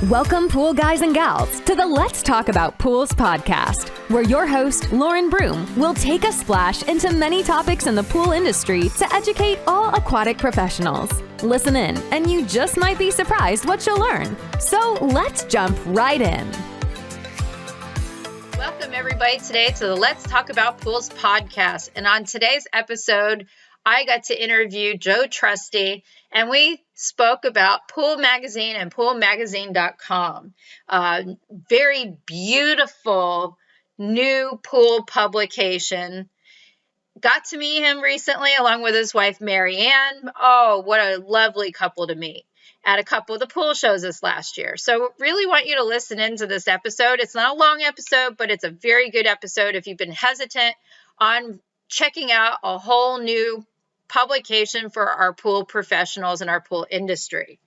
Welcome, pool guys and gals, to the Let's Talk About Pools podcast, where your host, Lauren Broom, will take a splash into many topics in the pool industry to educate all aquatic professionals. Listen in, and you just might be surprised what you'll learn. So let's jump right in. Welcome, everybody, today to the Let's Talk About Pools podcast. And on today's episode, I got to interview Joe Trusty, and we spoke about Pool Magazine and poolmagazine.com. Very beautiful new pool publication. Got to meet him recently along with his wife, Marianne. Oh, what a lovely couple to meet at a couple of the pool shows this last year. So really want you to listen into this episode. It's not a long episode, but it's a very good episode if you've been hesitant on checking out a whole new publication for our pool professionals and our pool industry.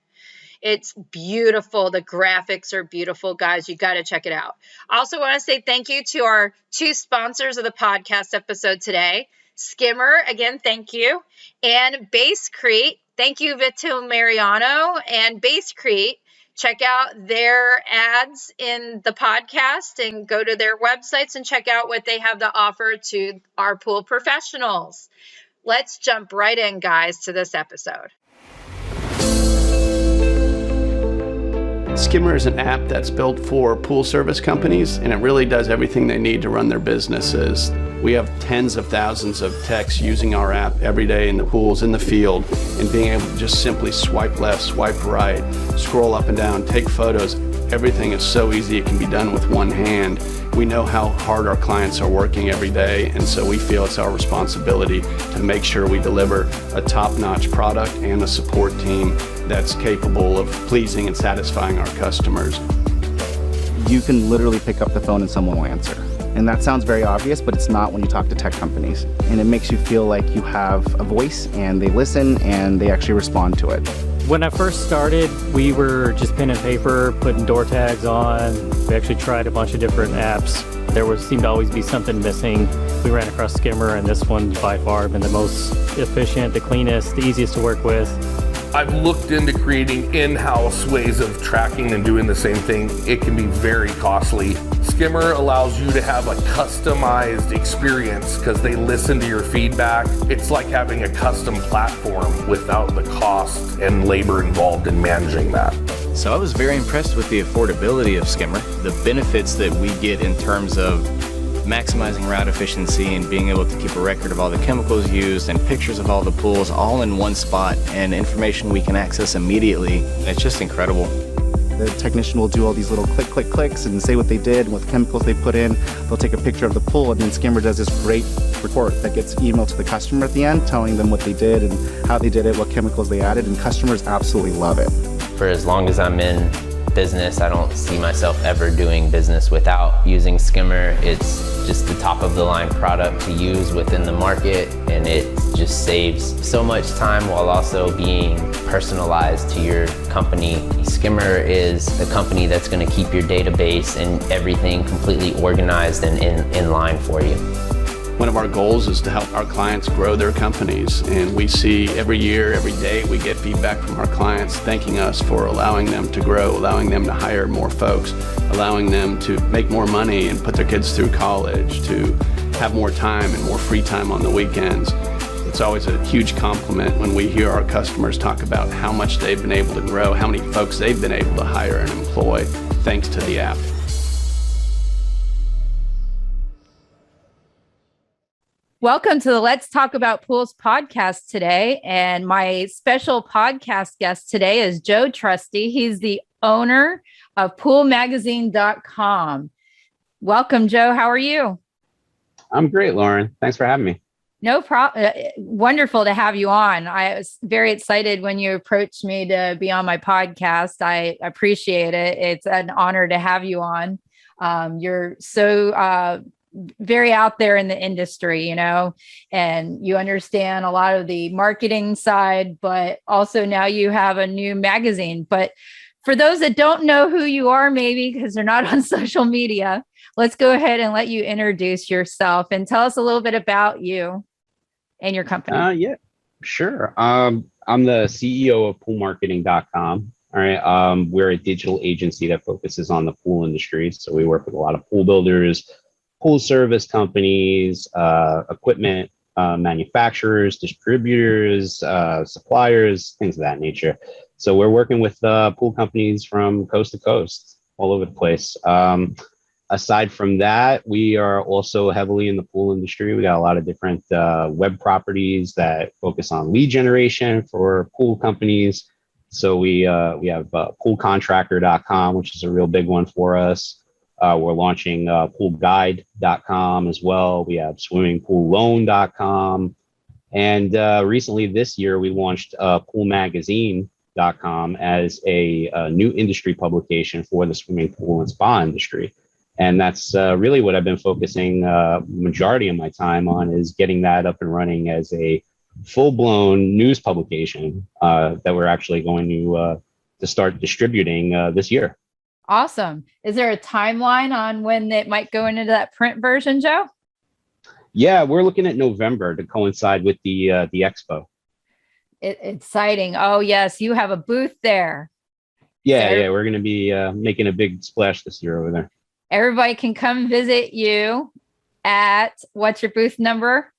It's beautiful. The graphics are beautiful, guys. You got to check it out. I also want to say thank you to our two sponsors of the podcast episode today. Skimmer, again, thank you. And Basecrete, thank you, Vito Mariano and Basecrete. Check out their ads in the podcast and go to their websites and check out what they have to offer to our pool professionals. Let's jump right in, guys, to this episode. Skimmer is an app that's built for pool service companies, and it really does everything they need to run their businesses. We have tens of thousands of techs using our app every day in the pools, in the field, and being able to just simply swipe left, swipe right, scroll up and down, take photos. Everything is so easy, it can be done with one hand. We know how hard our clients are working every day, and so we feel it's our responsibility to make sure we deliver a top-notch product and a support team that's capable of pleasing and satisfying our customers. You can literally pick up the phone and someone will answer. And that sounds very obvious, but it's not when you talk to tech companies. And it makes you feel like you have a voice and they listen and they actually respond to it. When I first started, we were just pen and paper, putting door tags on. We actually tried a bunch of different apps. There seemed to always be something missing. We ran across Skimmer, and this one's by far been the most efficient, the cleanest, the easiest to work with. I've looked into creating in-house ways of tracking and doing the same thing. It can be very costly. Skimmer allows you to have a customized experience because they listen to your feedback. It's like having a custom platform without the cost and labor involved in managing that. So I was very impressed with the affordability of Skimmer, the benefits that we get in terms of maximizing route efficiency and being able to keep a record of all the chemicals used and pictures of all the pools all in one spot and information we can access immediately. It's just incredible. The technician will do all these little clicks and say what they did and what chemicals they put in. They'll take a picture of the pool, and then Skimmer does this great report that gets emailed to the customer at the end, telling them what they did and how they did it, what chemicals they added, and customers absolutely love it. For as long as I'm in business, I don't see myself ever doing business without using Skimmer. It's just the top of the line product to use within the market, and it just saves so much time while also being personalized to your company. Skimmer is a company that's going to keep your database and everything completely organized and in line for you. One of our goals is to help our clients grow their companies, and we see every year, every day, we get feedback from our clients thanking us for allowing them to grow, allowing them to hire more folks, allowing them to make more money and put their kids through college, to have more time and more free time on the weekends. It's always a huge compliment when we hear our customers talk about how much they've been able to grow, how many folks they've been able to hire and employ thanks to the app. Welcome to the Let's Talk About Pools podcast today. And my special podcast guest today is Joe Trusty. He's the owner of poolmagazine.com. Welcome, Joe. How are you? I'm great, Lauren. Thanks for having me. No problem. Wonderful to have you on. I was very excited when you approached me to be on my podcast. I appreciate it. It's an honor to have you on. You're so very out there in the industry, and you understand a lot of the marketing side, but also now you have a new magazine. But for those that don't know who you are, maybe because they're not on social media, let's go ahead and let you introduce yourself and tell us a little bit about you and your company. Yeah, sure. I'm the CEO of poolmarketing.com. All right. We're a digital agency that focuses on the pool industry. So we work with a lot of pool builders, pool service companies, equipment manufacturers, distributors, suppliers, things of that nature. So we're working with pool companies from coast to coast, all over the place. Aside from that, we are also heavily in the pool industry. We got a lot of different web properties that focus on lead generation for pool companies. So we have poolcontractor.com, which is a real big one for us. We're launching poolguide.com as well. We have swimmingpoolloan.com. And recently this year, we launched poolmagazine.com as a new industry publication for the swimming pool and spa industry. And that's really what I've been focusing majority of my time on, is getting that up and running as a full-blown news publication that we're actually going to start distributing this year. Awesome. Is there a timeline on when it might go into that print version, Joe? Yeah, we're looking at November to coincide with the expo. Exciting. Oh, yes. You have a booth there. Yeah, we're going to be making a big splash this year over there. Everybody can come visit you at, what's your booth number?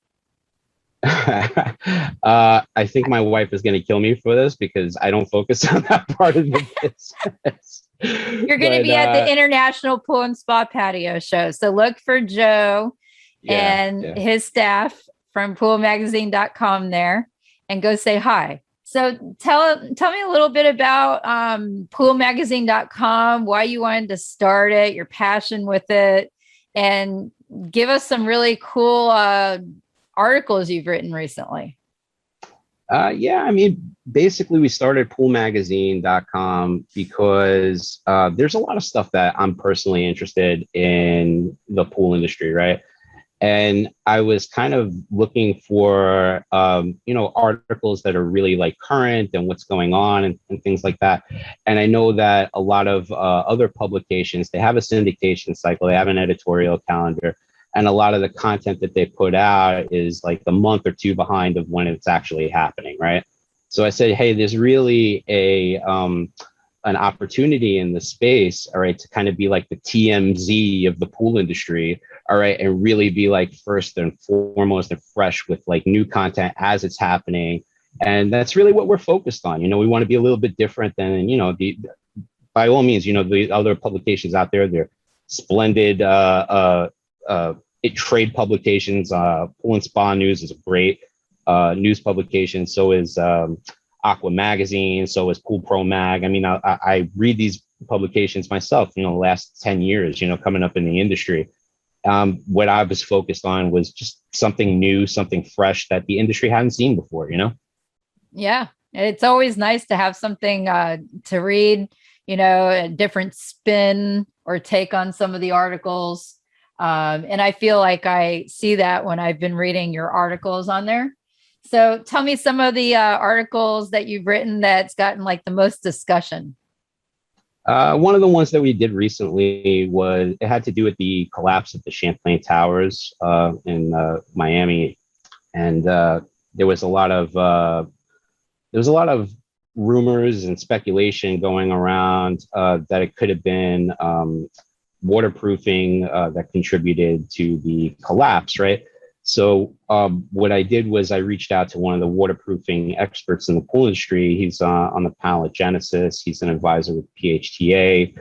I think my wife is going to kill me for this because I don't focus on that part of the business. You're going to be at the International Pool and Spa Patio Show. So look for Joe and his staff from poolmagazine.com there and go say hi. So tell me a little bit about poolmagazine.com, why you wanted to start it, your passion with it, and give us some really cool articles you've written recently. Basically we started poolmagazine.com because there's a lot of stuff that I'm personally interested in the pool industry, right? And I was kind of looking for, articles that are really like current and what's going on and things like that. And I know that a lot of other publications, they have a syndication cycle, they have an editorial calendar, and a lot of the content that they put out is like a month or two behind of when it's actually happening, right? So I said, hey, there's really an opportunity in the space, all right, to kind of be like the TMZ of the pool industry, all right, and really be like first and foremost and fresh with like new content as it's happening. And that's really what we're focused on. We want to be a little bit different than, by all means, the other publications out there, they're splendid trade publications. Pool and Spa News is a great news publication. So is Aqua Magazine. So is Pool Pro Mag. I mean, I read these publications myself, the last 10 years, coming up in the industry. What I was focused on was just something new, something fresh that the industry hadn't seen before, Yeah, it's always nice to have something to read, a different spin or take on some of the articles. And I feel like I see that when I've been reading your articles on there. So tell me some of the articles that you've written that's gotten like the most discussion. One of the ones that we did recently it had to do with the collapse of the Champlain Towers in Miami, and there was a lot of rumors and speculation going around that it could have been waterproofing that contributed to the collapse, right? So what I did was I reached out to one of the waterproofing experts in the pool industry. He's on the panel at Genesis. He's an advisor with PHTA.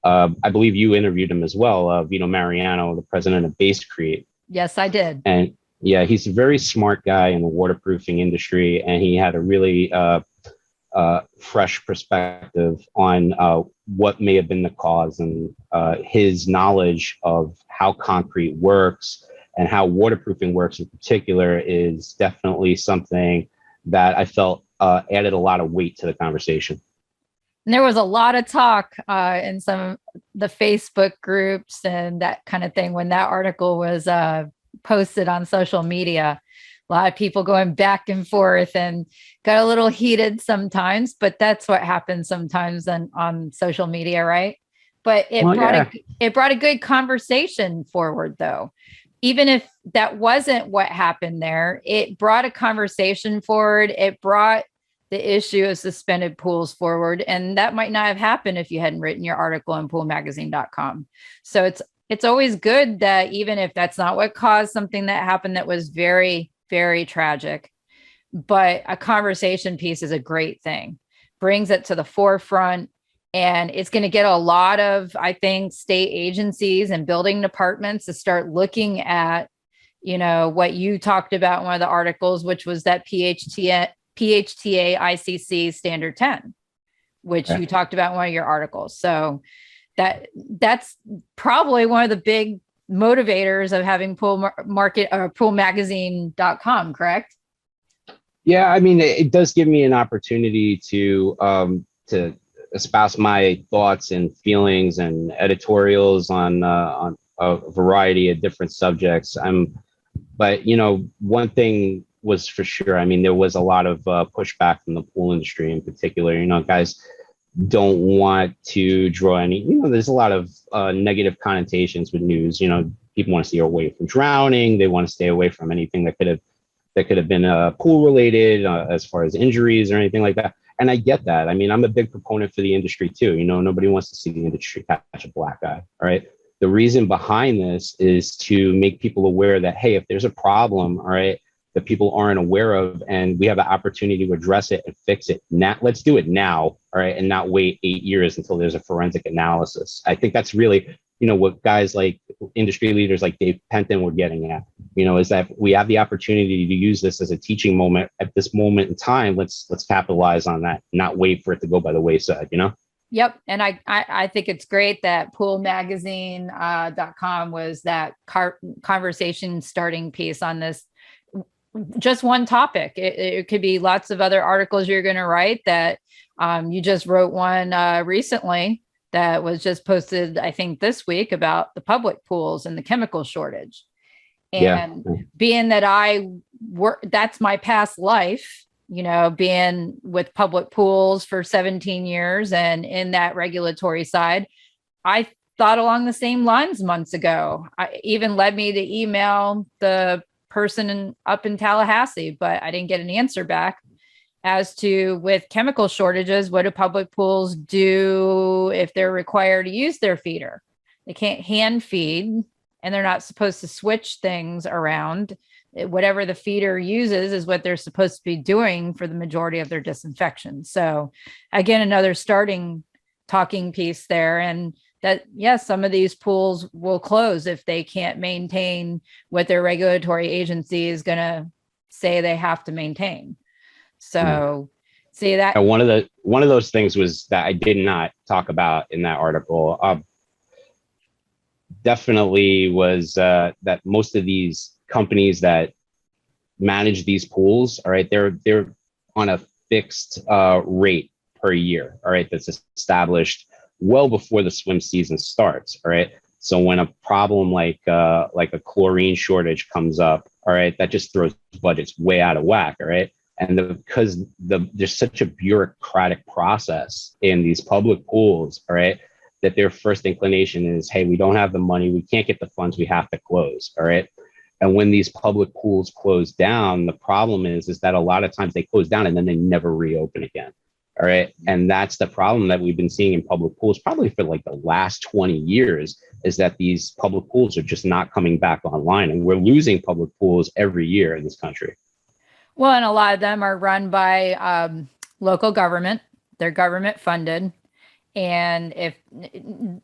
I believe you interviewed him as well, Vito Mariano, the president of Base Create. Yes, I did. And yeah, he's a very smart guy in the waterproofing industry, and he had a really fresh perspective on what may have been the cause, and his knowledge of how concrete works and how waterproofing works in particular is definitely something that I felt added a lot of weight to the conversation. And there was a lot of talk in some of the Facebook groups and that kind of thing when that article was posted on social media. A lot of people going back and forth and got a little heated sometimes, but that's what happens sometimes on social media, right? But it brought a good conversation forward, though. Even if that wasn't what happened there, it brought a conversation forward. It brought the issue of suspended pools forward. And that might not have happened if you hadn't written your article on poolmagazine.com. So it's always good that even if that's not what caused something that happened that was very, very tragic, but a conversation piece is a great thing, brings it to the forefront. And it's going to get a lot of, I think, state agencies and building departments to start looking at, what you talked about in one of the articles, which was that PHTA ICC Standard 10, which you talked about in one of your articles. So that's probably one of the big motivators of having poolmagazine.com, correct? Yeah, I mean, it does give me an opportunity to espouse my thoughts and feelings and editorials on a variety of different subjects. But one thing was for sure. I mean, there was a lot of pushback from the pool industry in particular. Guys don't want to draw any. There's a lot of negative connotations with news. People want to stay away from drowning. They want to stay away from anything that could have been pool related as far as injuries or anything like that. And I get that. I mean, I'm a big proponent for the industry too. Nobody wants to see the industry catch a black eye. All right. The reason behind this is to make people aware that, hey, if there's a problem, all right, that people aren't aware of, and we have an opportunity to address it and fix it now, let's do it now. All right. And not wait 8 years until there's a forensic analysis. I think that's really, what guys like industry leaders like Dave Penton were getting at, is that we have the opportunity to use this as a teaching moment at this moment in time. Let's capitalize on that, not wait for it to go by the wayside, Yep. And I think it's great that poolmagazine.com was that conversation starting piece on this, just one topic. It could be lots of other articles you're going to write that you just wrote one recently that was just posted, I think this week, about the public pools and the chemical shortage. And being that that's my past life, being with public pools for 17 years and in that regulatory side, I thought along the same lines months ago. I even led me to email the person up in Tallahassee, but I didn't get an answer back as to, with chemical shortages, what do public pools do if they're required to use their feeder? They can't hand feed, and they're not supposed to switch things around. Whatever the feeder uses is what they're supposed to be doing for the majority of their disinfection. So again, another talking piece there. And that, yes, some of these pools will close if they can't maintain what their regulatory agency is going to say they have to maintain. So see that. And one of those things was that I did not talk about in that article. Definitely was that most of these companies that manage these pools, all right, they're on a fixed rate per year, all right, that's established well before the swim season starts, all right. So when a problem like a chlorine shortage comes up, all right, that just throws budgets way out of whack, all right. And because there's such a bureaucratic process in these public pools, all right, that their first inclination is, hey, we don't have the money, we can't get the funds, we have to close, all right. And when these public pools close down, the problem is that a lot of times they close down and then they never reopen again. All right. And that's the problem that we've been seeing in public pools probably for like the last 20 years, is that these public pools are just not coming back online. And we're losing public pools every year in this country. Well, and a lot of them are run by local government. They're government funded. And if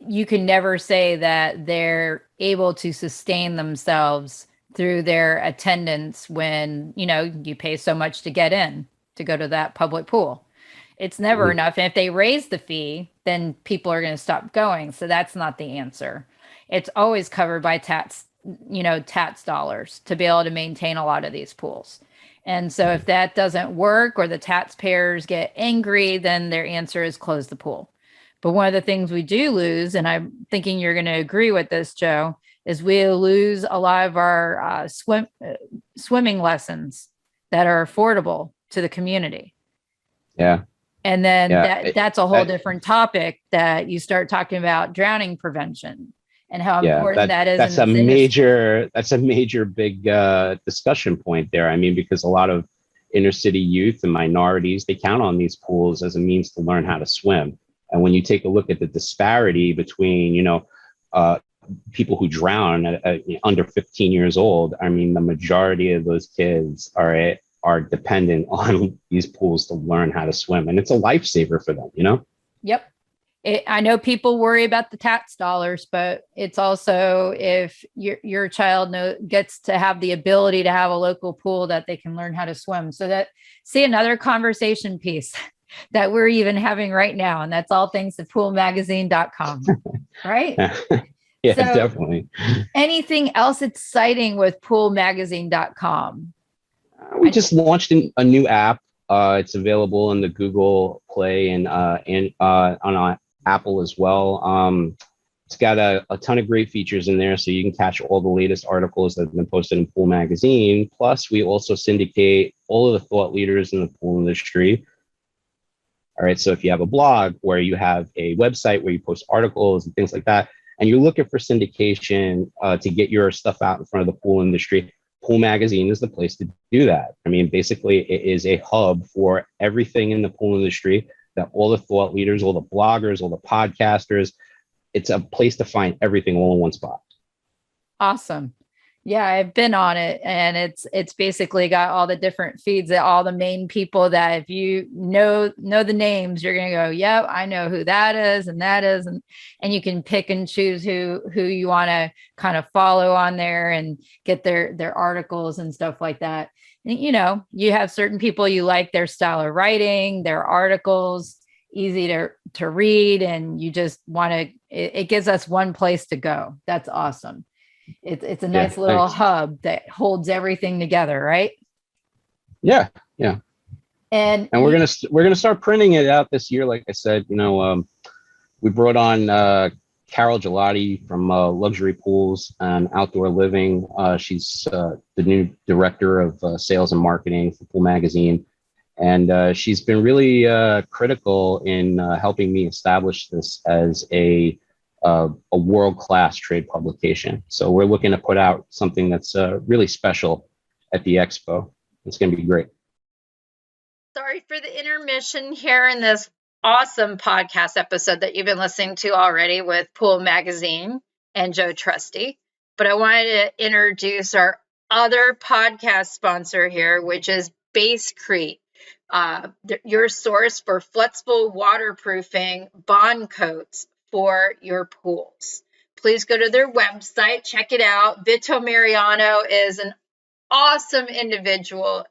you can never say that they're able to sustain themselves through their attendance when, you pay so much to get in to go to that public pool. It's never enough. And if they raise the fee, then people are going to stop going. So that's not the answer. It's always covered by tax dollars to be able to maintain a lot of these pools. And so if that doesn't work or the taxpayers get angry, then their answer is close the pool. But one of the things we do lose, and I'm thinking you're going to agree with this, Joe, is we lose a lot of our swimming lessons that are affordable to the community. Yeah. And then that's a whole different topic that you start talking about drowning prevention and how important that is. That's a major big discussion point there. I mean, because a lot of inner city youth and minorities, they count on these pools as a means to learn how to swim. And when you take a look at the disparity between, people who drown at under 15 years old, I mean, the majority of those kids are dependent on these pools to learn how to swim. And it's a lifesaver for them, Yep. I know people worry about the tax dollars, but it's also if your child gets to have the ability to have a local pool that they can learn how to swim. So see another conversation piece that we're even having right now. And that's all thanks to poolmagazine.com, right? Yeah, So, definitely. Anything else exciting with poolmagazine.com? We just launched a new app. It's available in the Google Play and on Apple as well. It's got a ton of great features in there, so you can catch all the latest articles that have been posted in Pool Magazine. Plus, we also syndicate all of the thought leaders in the pool industry. All right, so if you have a blog or you have a website where you post articles and things like that, and you're looking for syndication to get your stuff out in front of the pool industry, Pool Magazine is the place to do that. I mean, basically, it is a hub for everything in the pool industry, that all the thought leaders, all the bloggers, all the podcasters, it's a place to find everything all in one spot. Awesome. Yeah, I've been on it, and it's basically got all the different feeds that all the main people that if you know the names, you're going to go, yep, I know who that is. And you can pick and choose who you want to kind of follow on there and get their articles and stuff like that. And, you have certain people you like their style of writing, their articles, easy to read, and you just want to, it gives us one place to go. That's awesome. It's a nice little hub that holds everything together, right? Yeah. And we're gonna start printing it out this year. Like I said, we brought on Carol Gelati from Luxury Pools and Outdoor Living. She's the new director of sales and marketing for Pool Magazine, and she's been really critical in helping me establish this as a world-class trade publication. So we're looking to put out something that's really special at the expo. It's going to be great. Sorry for the intermission here in this awesome podcast episode that you've been listening to already with Pool Magazine and Joe Trusty. But I wanted to introduce our other podcast sponsor here, which is Basecrete, your source for flexible waterproofing bond coats for your pools. Please go to their website, check it out. Vito Mariano is an awesome individual,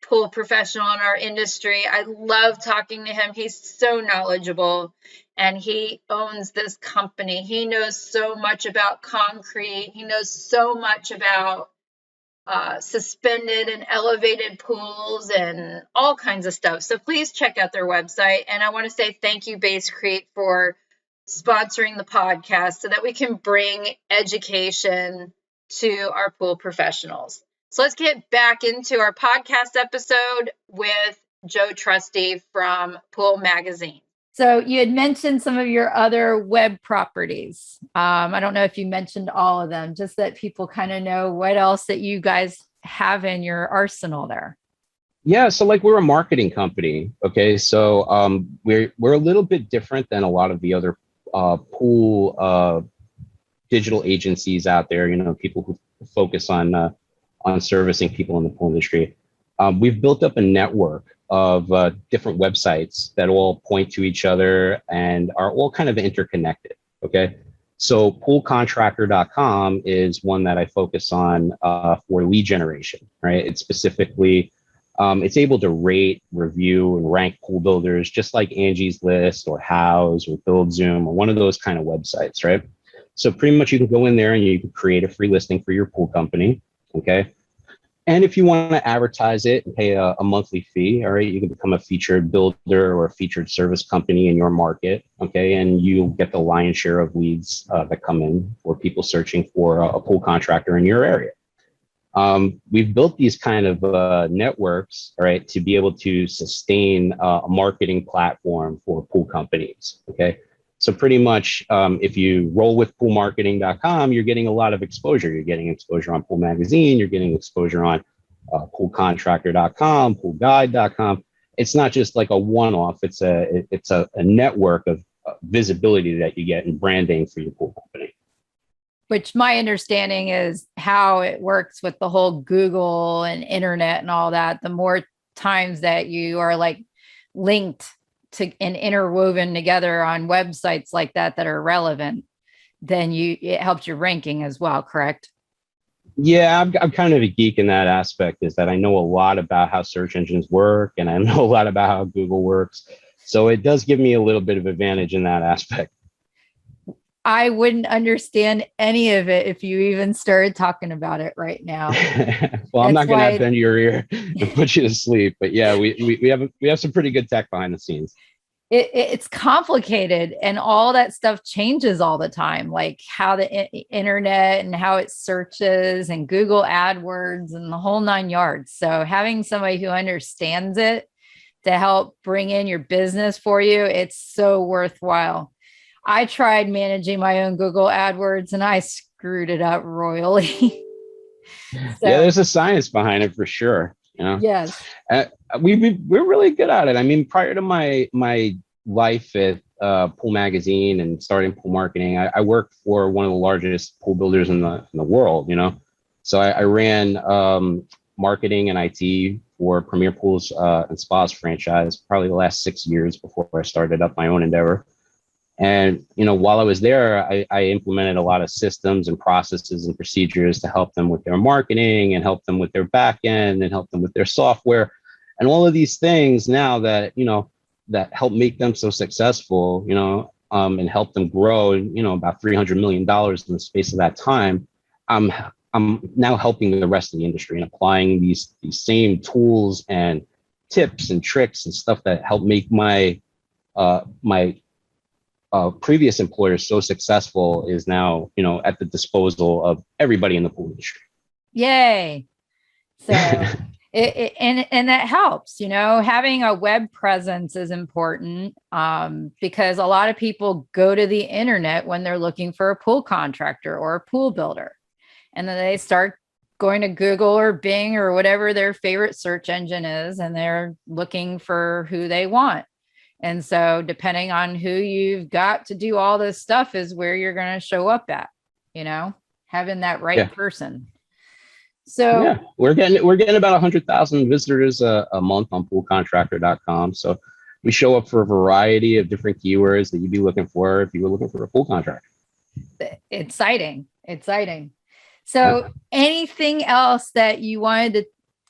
pool professional in our industry. I love talking to him. He's so knowledgeable, and he owns this company. He knows so much about concrete. He knows so much about suspended and elevated pools and all kinds of stuff. So please check out their website. And I want to say thank you, Basecrete, for sponsoring the podcast so that we can bring education to our pool professionals. So let's get back into our podcast episode with Joe Trusty from Pool Magazine. So you had mentioned some of your other web properties. I don't know if you mentioned all of them, just that people kind of know what else that you guys have in your arsenal there. Yeah, so like we're a marketing company. Okay, so we're a little bit different than a lot of the other pool digital agencies out there. People who focus on servicing people in the pool industry. We've built up a network of different websites that all point to each other and are all kind of interconnected. Okay, so poolcontractor.com is one that I focus on for lead generation. Right, it's specifically it's able to rate, review, and rank pool builders just like Angie's List or House or BuildZoom or one of those kind of websites, right? So pretty much you can go in there and you can create a free listing for your pool company, okay? And if you want to advertise it and pay a monthly fee, all right, you can become a featured builder or a featured service company in your market, okay? And you'll get the lion's share of leads that come in for people searching for a pool contractor in your area. We've built these kind of networks, all right, to be able to sustain a marketing platform for pool companies, okay? So pretty much if you roll with poolmarketing.com, you're getting a lot of exposure. You're getting exposure on Pool Magazine, you're getting exposure on poolcontractor.com, poolguide.com. It's not just like a one-off. It's a network of visibility that you get in branding for your pool company. Which my understanding is how it works with the whole Google and internet and all that. The more times that you are like linked to and interwoven together on websites like that are relevant, then it helps your ranking as well, correct? Yeah, I'm kind of a geek in that aspect, is that I know a lot about how search engines work and I know a lot about how Google works. So it does give me a little bit of advantage in that aspect. I wouldn't understand any of it if you even started talking about it right now. Well, I'm not going to bend your ear and put you to sleep, but yeah, we have some pretty good tech behind the scenes. It's complicated, and all that stuff changes all the time, like how the internet and how it searches and Google AdWords and the whole 9 yards. So having somebody who understands it to help bring in your business for you, it's so worthwhile. I tried managing my own Google AdWords and I screwed it up royally. Yeah, there's a science behind it for sure. You know? Yes. We're really good at it. I mean, prior to my life at Pool Magazine and starting pool marketing, I worked for one of the largest pool builders in the world, you know? So I ran marketing and IT for Premier Pools and Spas franchise, probably the last 6 years before I started up my own endeavor. And, you know, while I was there, I implemented a lot of systems and processes and procedures to help them with their marketing and help them with their back end and help them with their software and all of these things now that, you know, that help make them so successful, you know, and help them grow, and, you know, about $300 million in the space of that time. I'm now helping the rest of the industry and applying these same tools and tips and tricks and stuff that help make my previous employers so successful is now, you know, at the disposal of everybody in the pool industry. Yay. So and that helps, you know, having a web presence is important because a lot of people go to the internet when they're looking for a pool contractor or a pool builder. And then they start going to Google or Bing or whatever their favorite search engine is, and they're looking for who they want. And so depending on who you've got to do all this stuff is where you're going to show up at, you know, having that right person. So yeah, we're getting about 100,000 visitors a month on poolcontractor.com. So we show up for a variety of different keywords that you'd be looking for if you were looking for a pool contractor. Exciting. So anything else that you wanted to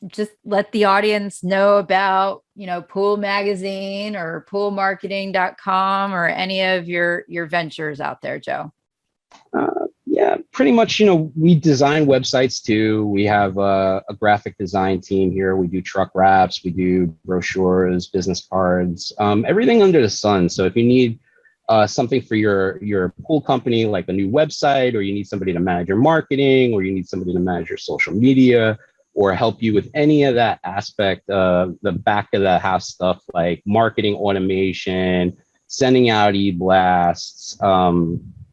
just let the audience know about, you know, Pool Magazine or poolmarketing.com or any of your ventures out there, Joe? Yeah, pretty much, you know, we design websites too. We have a graphic design team here. We do truck wraps, we do brochures, business cards, everything under the sun. So if you need something for your pool company, like a new website, or you need somebody to manage your marketing, or you need somebody to manage your social media, or help you with any of that aspect of the back of the house stuff, like marketing automation, sending out e-blasts,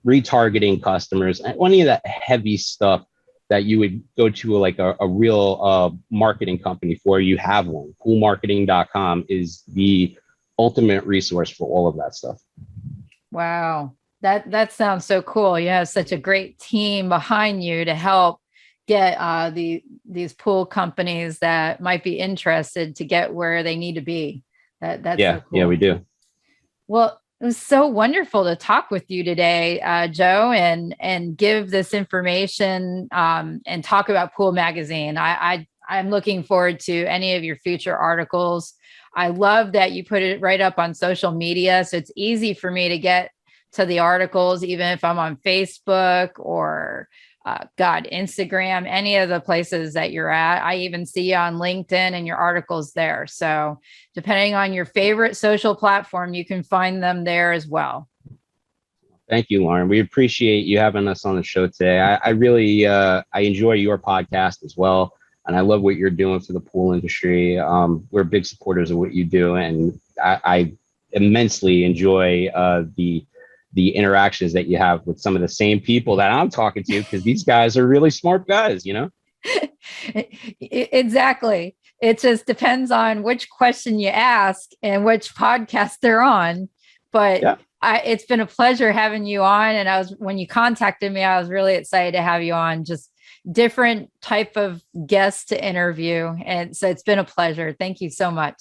retargeting customers, and any of that heavy stuff that you would go to like a real marketing company for, you have one. Poolmarketing.com is the ultimate resource for all of that stuff. Wow. That sounds so cool. You have such a great team behind you to help get these pool companies that might be interested to get where they need to be. That's so cool. Yeah, we do. Well, it was so wonderful to talk with you today, Joe, and give this information and talk about Pool Magazine. I'm looking forward to any of your future articles. I love that you put it right up on social media, so it's easy for me to get to the articles, even if I'm on Facebook or Instagram, any of the places that you're at. I even see you on LinkedIn and your articles there. So depending on your favorite social platform, you can find them there as well. Thank you, Lauren. We appreciate you having us on the show today. I really I enjoy your podcast as well. And I love what you're doing for the pool industry. We're big supporters of what you do. And I immensely enjoy the interactions that you have with some of the same people that I'm talking to, because these guys are really smart guys, you know? Exactly. It just depends on which question you ask and which podcast they're on. But Yeah. it's been a pleasure having you on. And when you contacted me, I was really excited to have you on. Just different type of guests to interview. And so it's been a pleasure. Thank you so much.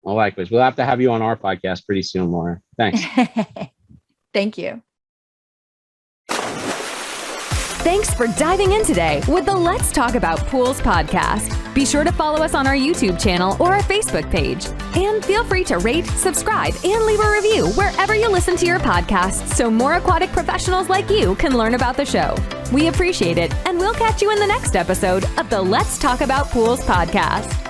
Well, likewise. We'll have to have you on our podcast pretty soon, Laura. Thanks. Thank you. Thanks for diving in today with the Let's Talk About Pools podcast. Be sure to follow us on our YouTube channel or our Facebook page. And feel free to rate, subscribe, and leave a review wherever you listen to your podcasts so more aquatic professionals like you can learn about the show. We appreciate it, and we'll catch you in the next episode of the Let's Talk About Pools podcast.